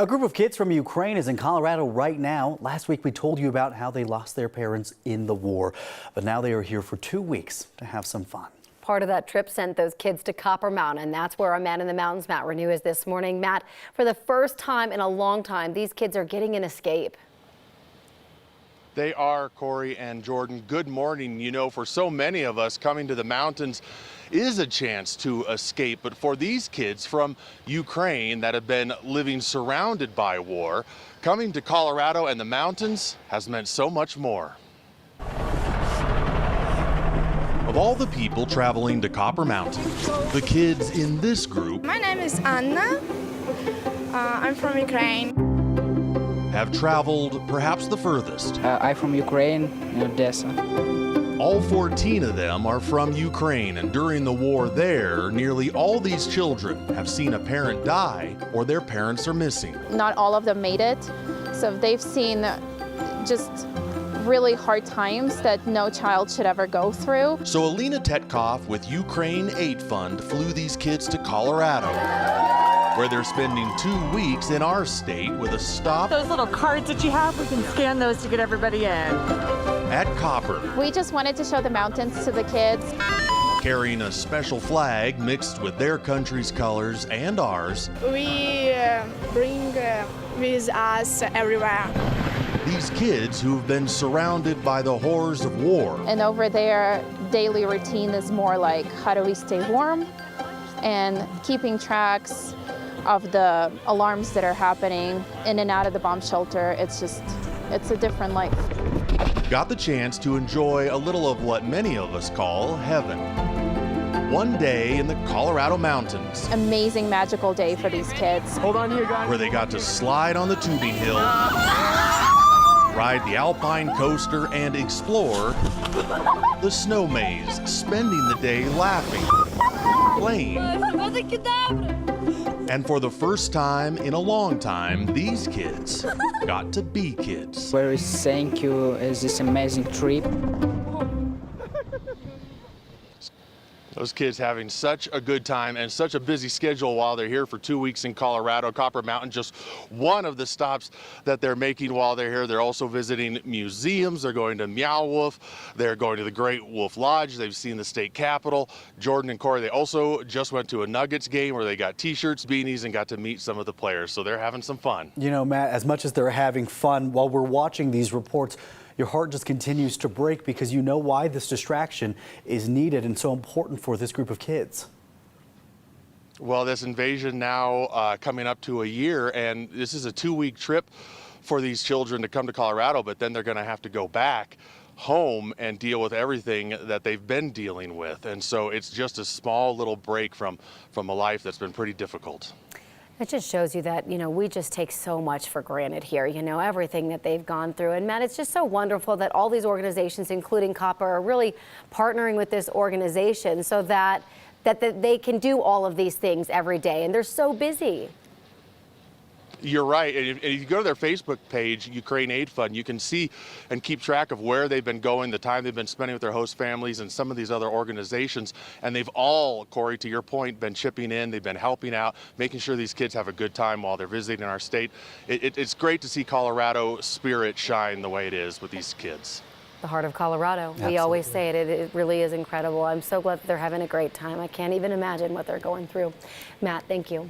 A group of kids from Ukraine is in Colorado right now. Last week we told you about how they lost their parents in the war, but now they are here for 2 weeks to have some fun. Part of that trip sent those kids to Copper Mountain, and that's where our man in the mountains, Matt Renew, is this morning. Matt, for the first time in a long time, these kids are getting an escape. They are, Corey and Jordan. Good morning. You know, for so many of us, coming to the mountains is a chance to escape. But for these kids from Ukraine that have been living surrounded by war, coming to Colorado and the mountains has meant so much more. Of all the people traveling to Copper Mountain, the kids in this group, My name is Anna. I'm from Ukraine. have traveled perhaps the furthest. I'm from Ukraine, in Odessa. All 14 of them are from Ukraine, and during the war there, nearly all these children have seen a parent die or their parents are missing. Not all of them made it, so they've seen just really hard times that no child should ever go through. So Alina Tetkov with Ukraine Aid Fund flew these kids to Colorado, where they're spending 2 weeks in our state with a stop Those little cards that you have, we can scan those to get everybody in. at Copper, We just wanted to show the mountains to the kids. carrying a special flag mixed with their country's colors and ours. We bring with us everywhere. These kids who've been surrounded by the horrors of war. And over there, daily routine is more like how do we stay warm and keeping tracks of the alarms that are happening in and out of the bomb shelter. It's a different life. Got the chance to enjoy a little of what many of us call heaven. One day in the Colorado mountains, Amazing, magical day for these kids. hold on here, guys, where they got to slide on the tubing hill, ride the alpine coaster, and explore the snow maze, spending the day laughing, playing, and for the first time in a long time, these kids got to be kids. Very thank you is this amazing trip. Those kids having such a good time and such a busy schedule while they're here for 2 weeks in Colorado. Copper Mountain, just one of the stops that they're making while they're here. They're also visiting museums. They're going to Meow Wolf. They're going to the Great Wolf Lodge. They've seen the state capitol. Jordan and Corey, they also just went to a Nuggets game where they got t-shirts, beanies, and got to meet some of the players. So they're having some fun. You know, Matt, as much as they're having fun, while we're watching these reports, your heart just continues to break because you know why this distraction is needed and so important for this group of kids. Well, this invasion now coming up to a year, and this is a 2-week trip for these children to come to Colorado, but then they're going to have to go back home and deal with everything that they've been dealing with. And so it's just a small little break from a life that's been pretty difficult. It just shows you that, you know, we just take so much for granted here, you know, everything that they've gone through. And Matt, it's just so wonderful that all these organizations, including Copper, are really partnering with this organization so that they can do all of these things every day. And they're so busy. You're right. And if you go to their Facebook page, Ukraine Aid Fund, you can see and keep track of where they've been going, the time they've been spending with their host families and some of these other organizations. And they've all, Corey, to your point, been chipping in. They've been helping out, making sure these kids have a good time while they're visiting our state. It's great to see Colorado spirit shine the way it is with these kids. The heart of Colorado. Absolutely. We always say it. It really is incredible. I'm so glad that they're having a great time. I can't even imagine what they're going through. Matt, thank you.